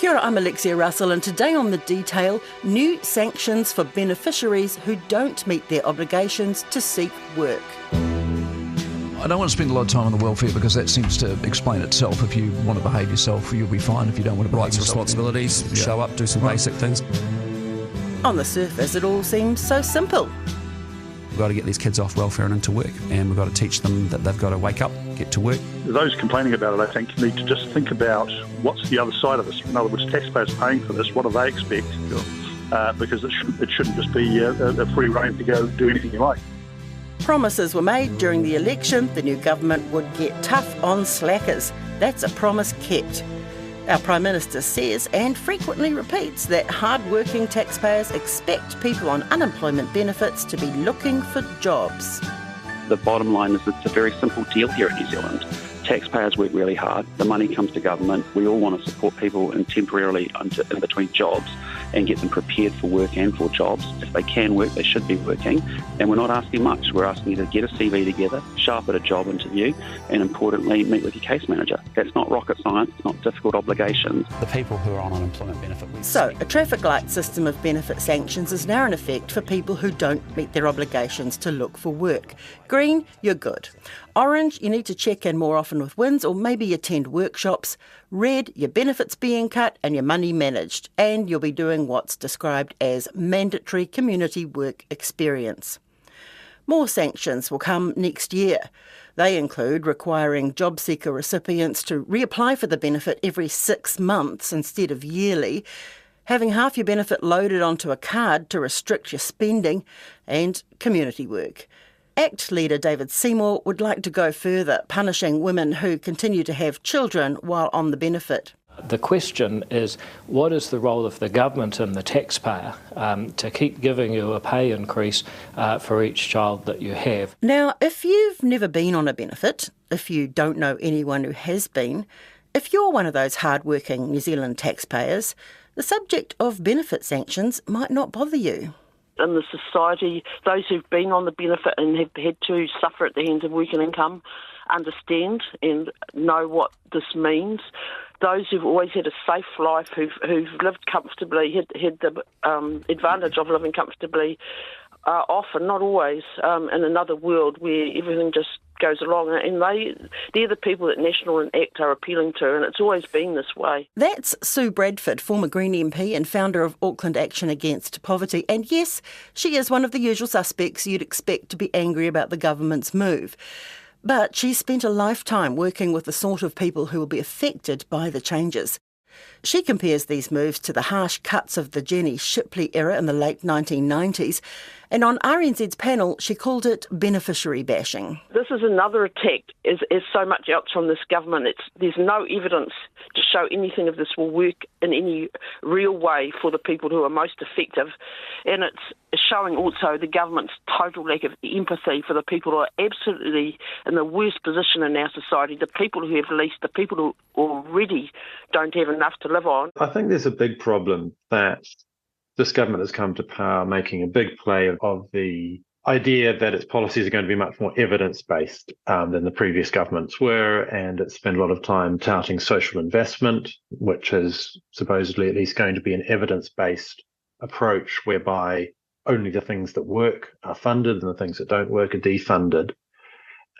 Kia ora, I'm Alexia Russell, and today on The Detail, new sanctions for beneficiaries who don't meet their obligations to seek work. I don't want to spend a lot of time on the welfare because that seems to explain itself. If you want to behave yourself, you'll be fine. If you don't want to behave rights, yourself, responsibilities, show up, do some basic things. On the surface, it all seems so simple. We've got to get these kids off welfare and into work, and we've got to teach them that they've got to wake up, get to work. Those complaining about it, I think, need to just think about what's the other side of this. In other words, taxpayers paying for this, what do they expect? Sure. Because it shouldn't just be a free rein to go do anything you like. Promises were made during the election the new government would get tough on slackers. That's a promise kept. Our Prime Minister says, and frequently repeats, that hard-working taxpayers expect people on unemployment benefits to be looking for jobs. The bottom line is it's a very simple deal here in New Zealand. Taxpayers work really hard. The money comes to government. We all want to support people in temporarily in between jobs and get them prepared for work and for jobs. If they can work, they should be working. And we're not asking much. We're asking you to get a CV together, show up at a job interview, and importantly, meet with your case manager. That's not rocket science. It's not difficult obligations. The people who are on unemployment benefit... So, a traffic light system of benefit sanctions is now in effect for people who don't meet their obligations to look for work. Green, you're good. Orange, you need to check in more often with WINS or maybe attend workshops. Red, your benefits being cut and your money managed, and you'll be doing what's described as mandatory community work experience. More sanctions will come next year. They include requiring job seeker recipients to reapply for the benefit every 6 months instead of yearly, having half your benefit loaded onto a card to restrict your spending, and community work. ACT leader David Seymour would like to go further, punishing women who continue to have children while on the benefit. The question is, what is the role of the government and the taxpayer to keep giving you a pay increase for each child that you have? Now, if you've never been on a benefit, if you don't know anyone who has been, if you're one of those hard-working New Zealand taxpayers, the subject of benefit sanctions might not bother you. In the society, those who've been on the benefit and have had to suffer at the hands of working income understand and know what this means. Those who've always had a safe life, who've lived comfortably, had the advantage of living comfortably, are often, not always, in another world where everything just goes along, and they're the people that National and ACT are appealing to, and it's always been this way. That's Sue Bradford, former Green MP and founder of Auckland Action Against Poverty, and yes, she is one of the usual suspects you'd expect to be angry about the government's move. But she's spent a lifetime working with the sort of people who will be affected by the changes. She compares these moves to the harsh cuts of the Jenny Shipley era in the late 1990s, and on RNZ's panel she called it beneficiary bashing. This is another attack, as so much else from this government. There's no evidence to show anything of this will work in any real way for the people who are most effective, and it's showing also the government's total lack of empathy for the people who are absolutely in the worst position in our society, the people who have least, the people who already don't have enough to live on. I think there's a big problem that this government has come to power making a big play of the idea that its policies are going to be much more evidence-based than the previous governments were, and it's spent a lot of time touting social investment, which is supposedly at least going to be an evidence-based approach whereby only the things that work are funded and the things that don't work are defunded.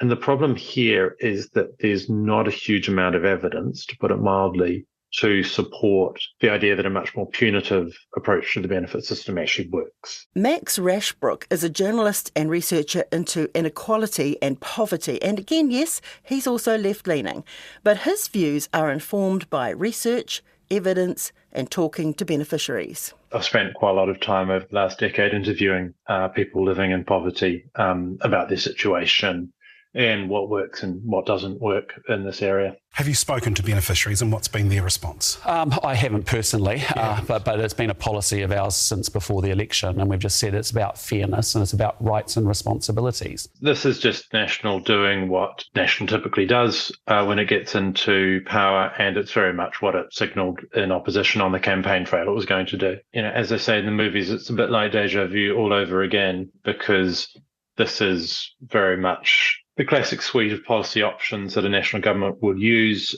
And the problem here is that there's not a huge amount of evidence, to put it mildly, to support the idea that a much more punitive approach to the benefit system actually works. Max Rashbrook is a journalist and researcher into inequality and poverty. And again, yes, he's also left-leaning. But his views are informed by research, evidence and talking to beneficiaries. I've spent quite a lot of time over the last decade interviewing people living in poverty about their situation and what works and what doesn't work in this area. Have you spoken to beneficiaries and what's been their response? I haven't personally, but it's been a policy of ours since before the election, and we've just said it's about fairness and it's about rights and responsibilities. This is just National doing what National typically does when it gets into power, and it's very much what it signalled in opposition on the campaign trail it was going to do. You know, as they say in the movies, it's a bit like deja vu all over again, because this is very much the classic suite of policy options that a national government would use.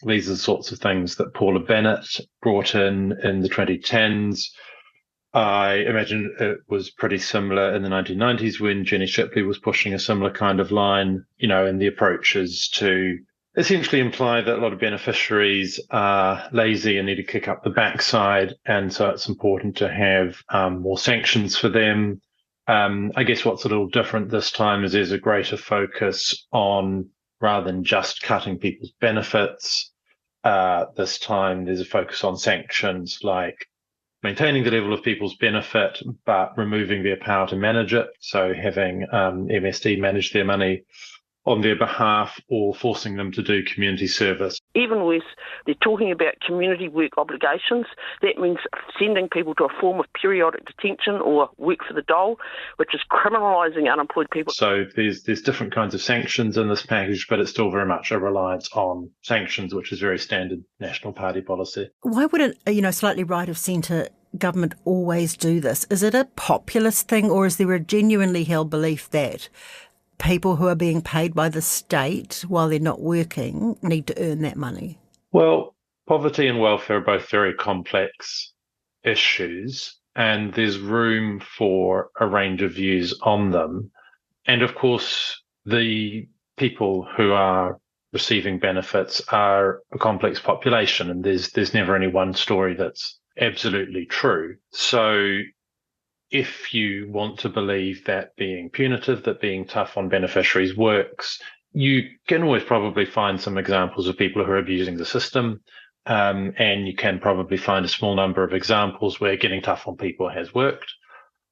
These are the sorts of things that Paula Bennett brought in the 2010s. I imagine it was pretty similar in the 1990s when Jenny Shipley was pushing a similar kind of line, and the approach is to essentially imply that a lot of beneficiaries are lazy and need to kick up the backside, and so it's important to have more sanctions for them. I guess what's a little different this time is there's a greater focus on, rather than just cutting people's benefits, this time there's a focus on sanctions like maintaining the level of people's benefit, but removing their power to manage it. So having MSD manage their money on their behalf or forcing them to do community service. Even with they're talking about community work obligations, that means sending people to a form of periodic detention or work for the dole, which is criminalising unemployed people. So there's different kinds of sanctions in this package, but it's still very much a reliance on sanctions, which is very standard National Party policy. Why would a slightly right of centre government always do this? Is it a populist thing, or is there a genuinely held belief that people who are being paid by the state while they're not working need to earn that money? Well, poverty and welfare are both very complex issues, and there's room for a range of views on them. And of course, the people who are receiving benefits are a complex population, and there's never any one story that's absolutely true. So if you want to believe that being punitive, that being tough on beneficiaries works, you can always probably find some examples of people who are abusing the system. And you can probably find a small number of examples where getting tough on people has worked.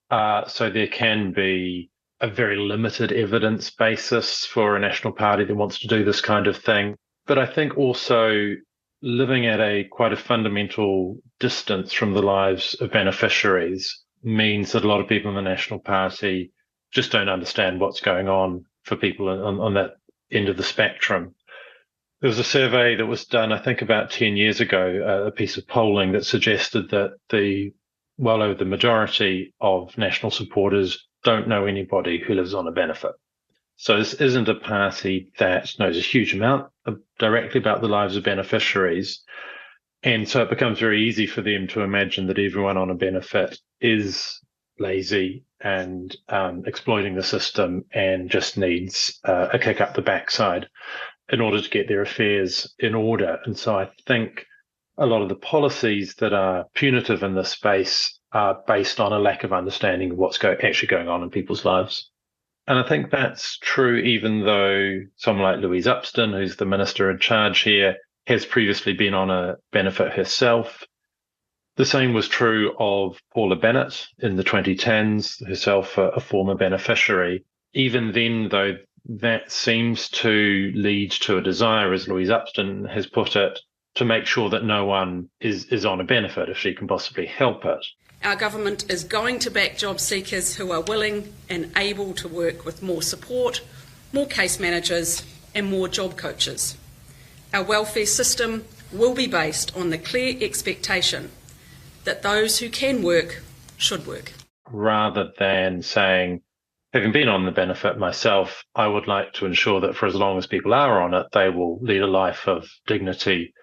So there can be a very limited evidence basis for a national party that wants to do this kind of thing. But I think also living at quite a fundamental distance from the lives of beneficiaries means that a lot of people in the National Party just don't understand what's going on for people on that end of the spectrum. There was a survey that was done, I think, about 10 years ago, a piece of polling that suggested that well over the majority of National supporters don't know anybody who lives on a benefit. So this isn't a party that knows a huge amount directly about the lives of beneficiaries. And so it becomes very easy for them to imagine that everyone on a benefit is lazy and exploiting the system and just needs a kick up the backside in order to get their affairs in order. And so I think a lot of the policies that are punitive in this space are based on a lack of understanding of what's actually going on in people's lives. And I think that's true even though someone like Louise Upston, who's the minister in charge here, has previously been on a benefit herself. The same was true of Paula Bennett in the 2010s, herself a former beneficiary. Even then, though, that seems to lead to a desire, as Louise Upston has put it, to make sure that no one is on a benefit if she can possibly help it. Our government is going to back job seekers who are willing and able to work with more support, more case managers and more job coaches. Our welfare system will be based on the clear expectation that those who can work should work. Rather than saying, having been on the benefit myself, I would like to ensure that for as long as people are on it, they will lead a life of dignity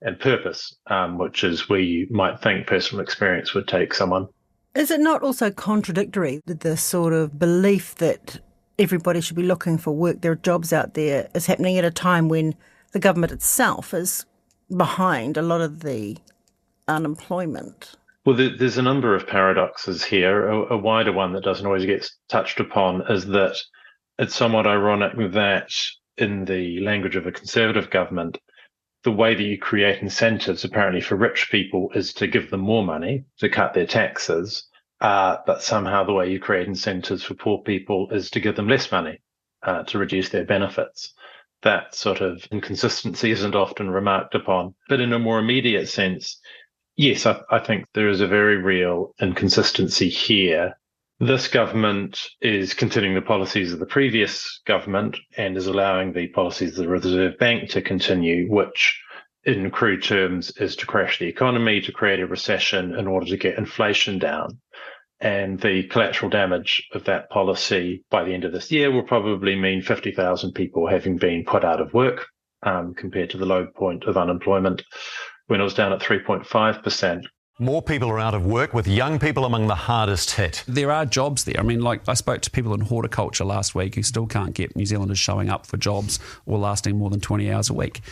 and purpose, which is where you might think personal experience would take someone. Is it not also contradictory that the sort of belief that everybody should be looking for work, there are jobs out there, is happening at a time when the government itself is behind a lot of the unemployment? Well, there's a number of paradoxes here. A wider one that doesn't always get touched upon is that it's somewhat ironic that in the language of a Conservative government, the way that you create incentives apparently for rich people is to give them more money to cut their taxes, but somehow the way you create incentives for poor people is to give them less money to reduce their benefits. That sort of inconsistency isn't often remarked upon. But in a more immediate sense, yes, I think there is a very real inconsistency here. This government is continuing the policies of the previous government and is allowing the policies of the Reserve Bank to continue, which in crude terms is to crash the economy, to create a recession in order to get inflation down. And the collateral damage of that policy by the end of this year will probably mean 50,000 people having been put out of work, compared to the low point of unemployment when it was down at 3.5%. More people are out of work, with young people among the hardest hit. There are jobs there. I mean, like I spoke to people in horticulture last week who still can't get New Zealanders showing up for jobs or lasting more than 20 hours a week.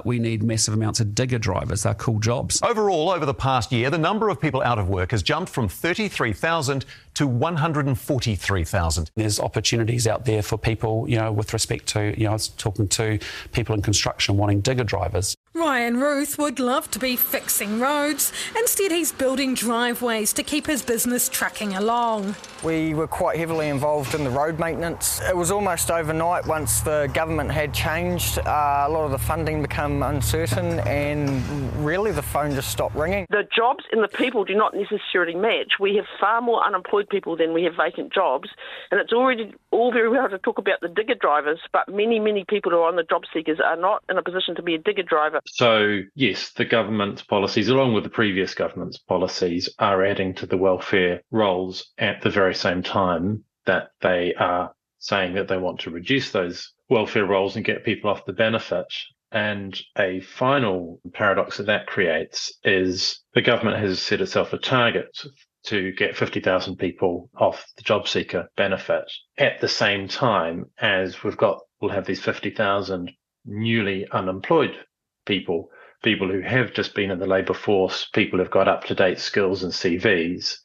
We need massive amounts of digger drivers. They're cool jobs. Overall, over the past year, the number of people out of work has jumped from 33,000 to 143,000. There's opportunities out there for people, with respect to, I was talking to people in construction wanting digger drivers. Ryan Ruth would love to be fixing roads. Instead, he's building driveways to keep his business trucking along. We were quite heavily involved in the road maintenance. It was almost overnight once the government had changed. A lot of the funding became uncertain and really the phone just stopped ringing. The jobs and the people do not necessarily match. We have far more unemployed people than we have vacant jobs, and it's already all very well to talk about the digger drivers, but many, many people who are on the job seekers are not in a position to be a digger driver. So, yes, the government's policies, along with the previous government's policies, are adding to the welfare rolls at the very same time that they are saying that they want to reduce those welfare rolls and get people off the benefit. And a final paradox that creates is the government has set itself a target to get 50,000 people off the job seeker benefit at the same time as we'll have these 50,000 newly unemployed people who have just been in the labour force, people who've got up-to-date skills and CVs.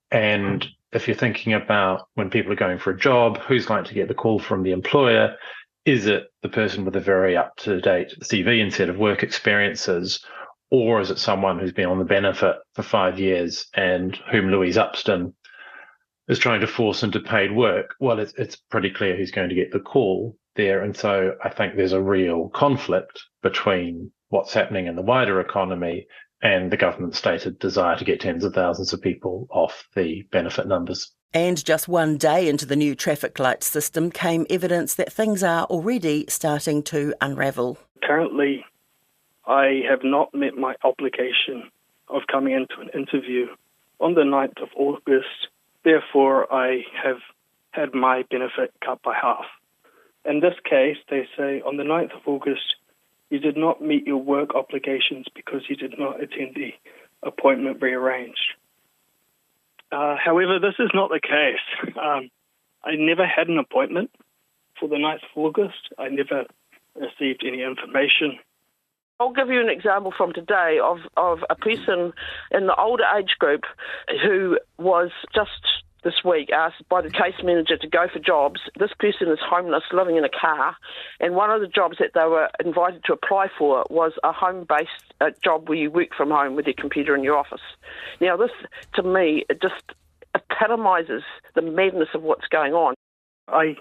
And if you're thinking about when people are going for a job, who's going to get the call from the employer? Is it the person with a very up-to-date CV and set of work experiences, or is it someone who's been on the benefit for 5 years and whom Louise Upston is trying to force into paid work? Well, it's pretty clear who's going to get the call there. And so I think there's a real conflict between what's happening in the wider economy and the government's stated desire to get tens of thousands of people off the benefit numbers. And just one day into the new traffic light system came evidence that things are already starting to unravel. Currently, I have not met my obligation of coming into an interview on the 9th of August. Therefore, I have had my benefit cut by half. In this case, they say on the 9th of August, you did not meet your work obligations because you did not attend the appointment rearranged. However, this is not the case. I never had an appointment for the 9th of August. I never received any information. I'll give you an example from today of a person in the older age group who was just this week asked by the case manager to go for jobs. This person is homeless, living in a car, and one of the jobs that they were invited to apply for was a home-based job where you work from home with your computer in your office. Now this, to me, it just epitomises the madness of what's going on. I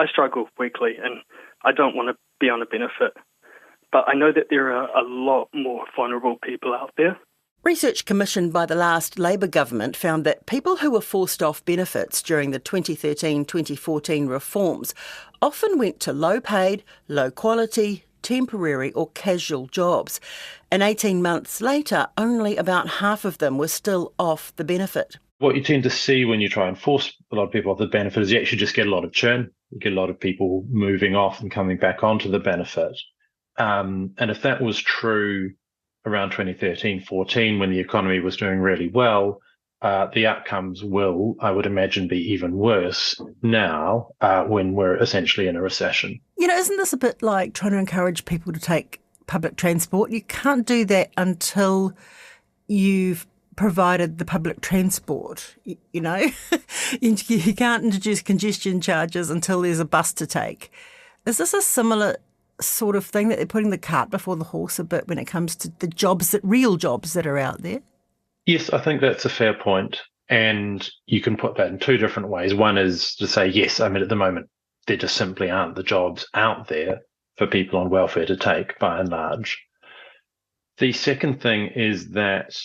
struggle weekly and I don't want to be on a benefit, but I know that there are a lot more vulnerable people out there. Research commissioned by the last Labour government found that people who were forced off benefits during the 2013-2014 reforms often went to low-paid, low-quality, temporary or casual jobs. And 18 months later, only about half of them were still off the benefit. What you tend to see when you try and force a lot of people off the benefit is you actually just get a lot of churn. You get a lot of people moving off and coming back onto the benefit. And if that was true around 2013-14, when the economy was doing really well, the outcomes will, I would imagine, be even worse now when we're essentially in a recession. Isn't this a bit like trying to encourage people to take public transport? You can't do that until you've provided the public transport, you can't introduce congestion charges until there's a bus to take. Is this a similar sort of thing that they're putting the cart before the horse a bit when it comes to the real jobs that are out there? Yes, I think that's a fair point. And you can put that in two different ways. One is to say, yes, at the moment, there just simply aren't the jobs out there for people on welfare to take, by and large. The second thing is that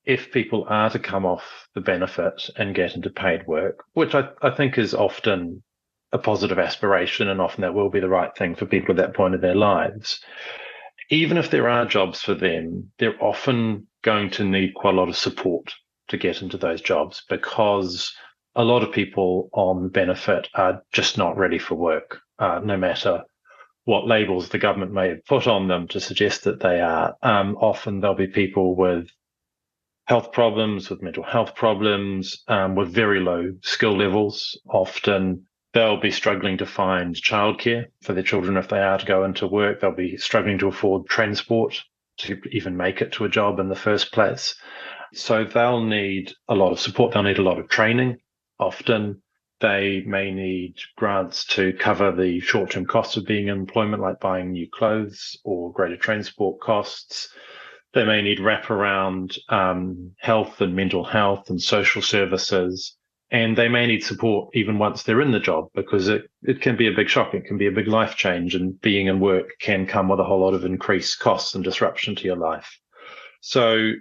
if people are to come off the benefit and get into paid work, which I think is often a positive aspiration, and often that will be the right thing for people at that point in their lives, even if there are jobs for them, they're often going to need quite a lot of support to get into those jobs because a lot of people on benefit are just not ready for work, no matter what labels the government may have put on them to suggest that they are. Often there'll be people with health problems, with mental health problems, with very low skill levels. Often they'll be struggling to find childcare for their children if they are to go into work. They'll be struggling to afford transport to even make it to a job in the first place. So they'll need a lot of support. They'll need a lot of training. Often they may need grants to cover the short-term costs of being in employment, like buying new clothes or greater transport costs. They may need wraparound health and mental health and social services. And they may need support even once they're in the job, because it can be a big shock. It can be a big life change, and being in work can come with a whole lot of increased costs and disruption to your life. So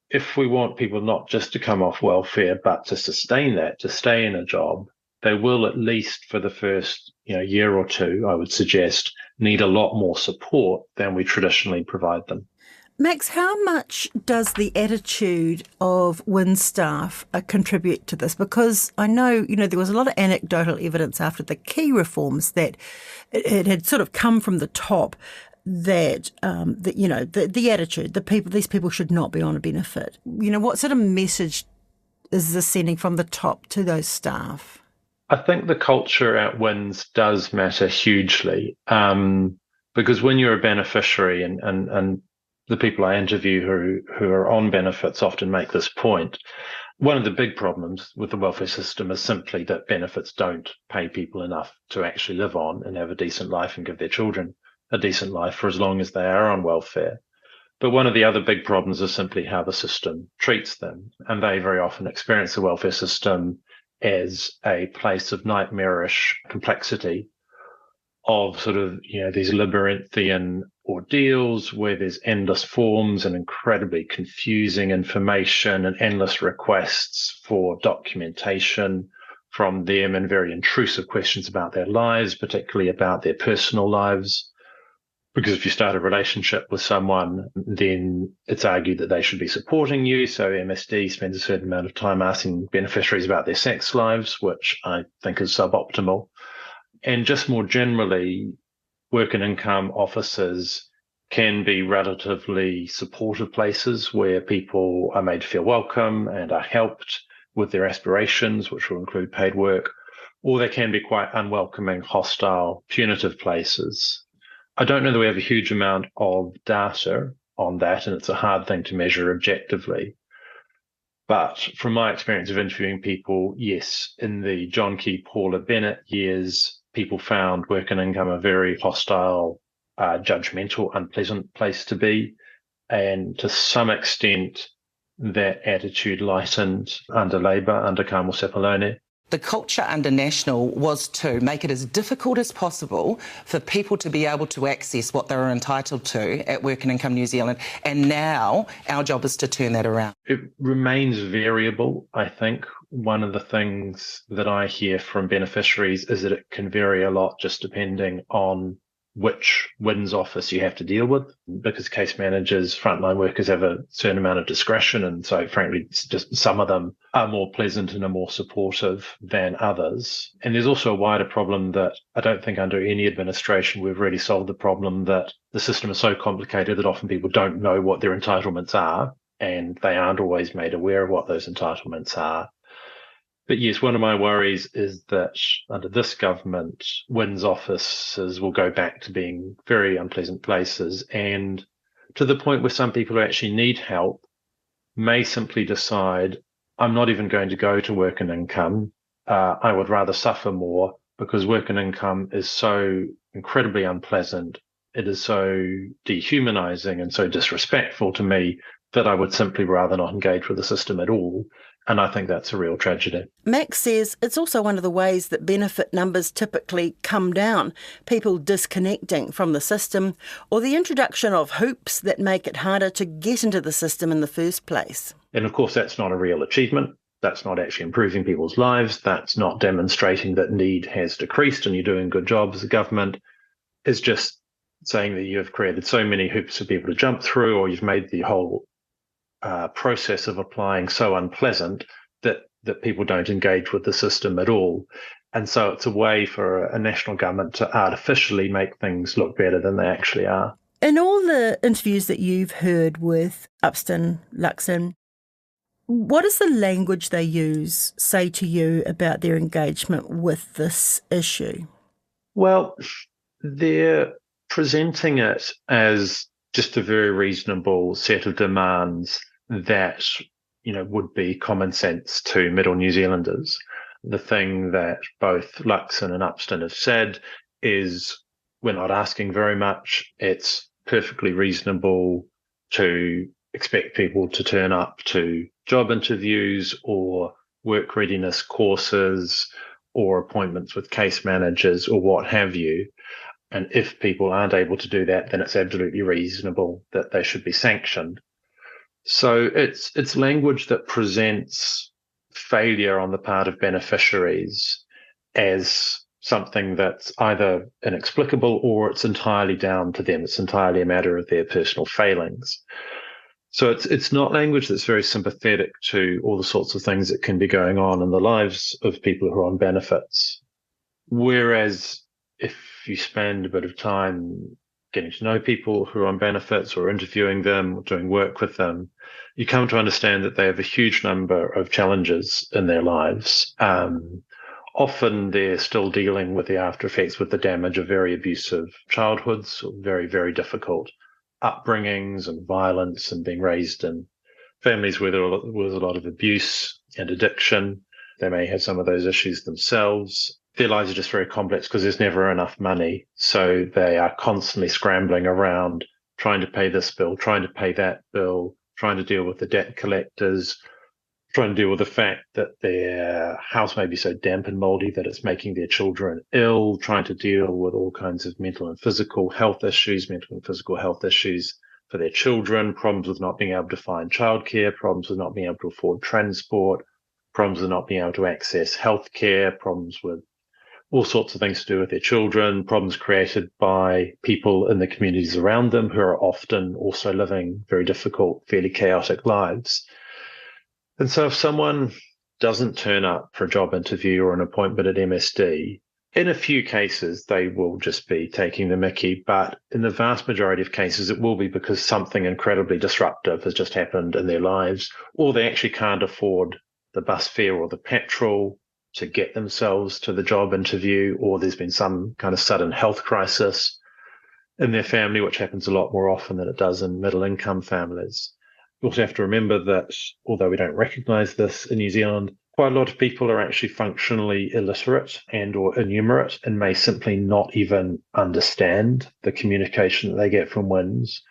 if we want people not just to come off welfare, but to sustain that, to stay in a job, they will, at least for the first year or two, I would suggest, need a lot more support than we traditionally provide them. Max, how much does the attitude of WINZ staff contribute to this? Because I know, there was a lot of anecdotal evidence after the key reforms that it had sort of come from the top that, the attitude, these people should not be on a benefit. What sort of message is this sending from the top to those staff? I think the culture at WINZ does matter hugely, because when you're a beneficiary, and the people I interview who are on benefits often make this point, one of the big problems with the welfare system is simply that benefits don't pay people enough to actually live on and have a decent life and give their children a decent life for as long as they are on welfare. But one of the other big problems is simply how the system treats them. And they very often experience the welfare system as a place of nightmarish complexity, of sort of, these labyrinthian ordeals where there's endless forms and incredibly confusing information and endless requests for documentation from them, and very intrusive questions about their lives, particularly about their personal lives. Because if you start a relationship with someone, then it's argued that they should be supporting you. So MSD spends a certain amount of time asking beneficiaries about their sex lives, which I think is suboptimal. And just more generally, work and income offices can be relatively supportive places where people are made to feel welcome and are helped with their aspirations, which will include paid work, or they can be quite unwelcoming, hostile, punitive places. I don't know that we have a huge amount of data on that, and it's a hard thing to measure objectively. But from my experience of interviewing people, yes, in the John Key, Paula Bennett years, people found work and income a very hostile, judgmental, unpleasant place to be. And to some extent, that attitude lightened under Labour, under Carmel Sepuloni. The culture under National was to make it as difficult as possible for people to be able to access what they were entitled to at Work and Income New Zealand. And now our job is to turn that around. It remains variable, I think. One of the things that I hear from beneficiaries is that it can vary a lot just depending on which WINZ office you have to deal with, because case managers, frontline workers have a certain amount of discretion. And so, frankly, it's just some of them are more pleasant and are more supportive than others. And there's also a wider problem that I don't think under any administration we've really solved the problem that the system is so complicated that often people don't know what their entitlements are, and they aren't always made aware of what those entitlements are. But yes, one of my worries is that under this government, WINZ offices will go back to being very unpleasant places, and to the point where some people who actually need help may simply decide, I'm not even going to go to Work and Income. I would rather suffer more, because Work and Income is so incredibly unpleasant. It is so dehumanizing and so disrespectful to me that I would simply rather not engage with the system at all. And I think that's a real tragedy. Max says it's also one of the ways that benefit numbers typically come down, people disconnecting from the system, or the introduction of hoops that make it harder to get into the system in the first place. And of course, that's not a real achievement. That's not actually improving people's lives. That's not demonstrating that need has decreased and you're doing a good job as a government. It's just saying that you've created so many hoops for people to jump through, or you've made the whole process of applying so unpleasant that people don't engage with the system at all. And so it's a way for a national government to artificially make things look better than they actually are. In all the interviews that you've heard with Upston, Luxon, what does the language they use say to you about their engagement with this issue? Well, they're presenting it as just a very reasonable set of demands that, would be common sense to middle New Zealanders. The thing that both Luxon and Upston have said is we're not asking very much. It's perfectly reasonable to expect people to turn up to job interviews or work readiness courses or appointments with case managers or what have you. And if people aren't able to do that, then it's absolutely reasonable that they should be sanctioned. So it's language that presents failure on the part of beneficiaries as something that's either inexplicable or it's entirely down to them. It's entirely a matter of their personal failings. So it's not language that's very sympathetic to all the sorts of things that can be going on in the lives of people who are on benefits. Whereas if you spend a bit of time getting to know people who are on benefits or interviewing them or doing work with them, you come to understand that they have a huge number of challenges in their lives. Often they're still dealing with the after effects, with the damage of very abusive childhoods, or very, very difficult upbringings and violence, and being raised in families where there was a lot of abuse and addiction. They may have some of those issues themselves. Their lives are just very complex because there's never enough money. So they are constantly scrambling around, trying to pay this bill, trying to pay that bill, trying to deal with the debt collectors, trying to deal with the fact that their house may be so damp and mouldy that it's making their children ill, trying to deal with all kinds of mental and physical health issues for their children, problems with not being able to find childcare, problems with not being able to afford transport, problems with not being able to access healthcare, problems with all sorts of things to do with their children, problems created by people in the communities around them who are often also living very difficult, fairly chaotic lives. And so if someone doesn't turn up for a job interview or an appointment at MSD, in a few cases, they will just be taking the mickey. But in the vast majority of cases, it will be because something incredibly disruptive has just happened in their lives, or they actually can't afford the bus fare or the petrol to get themselves to the job interview, or there's been some kind of sudden health crisis in their family, which happens a lot more often than it does in middle-income families. You also have to remember that, although we don't recognise this in New Zealand, quite a lot of people are actually functionally illiterate and or innumerate and may simply not even understand the communication that they get from WINS.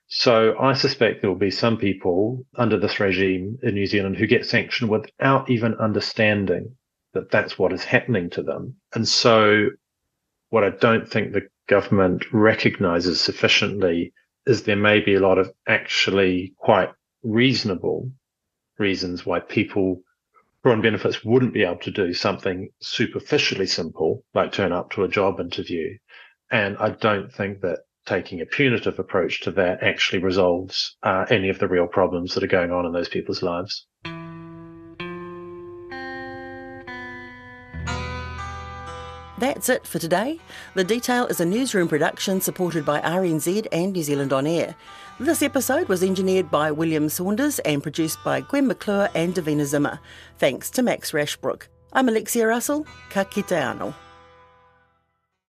So I suspect there will be some people under this regime in New Zealand who get sanctioned without even understanding that that's what is happening to them. And so what I don't think the government recognises sufficiently is there may be a lot of actually quite reasonable reasons why people who are on benefits wouldn't be able to do something superficially simple, like turn up to a job interview. And I don't think that taking a punitive approach to that actually resolves any of the real problems that are going on in those people's lives. That's it for today. The Detail is a newsroom production supported by RNZ and New Zealand On Air. This episode was engineered by William Saunders and produced by Gwen McClure and Davina Zimmer. Thanks to Max Rashbrook. I'm Alexia Russell. Ka kite anō.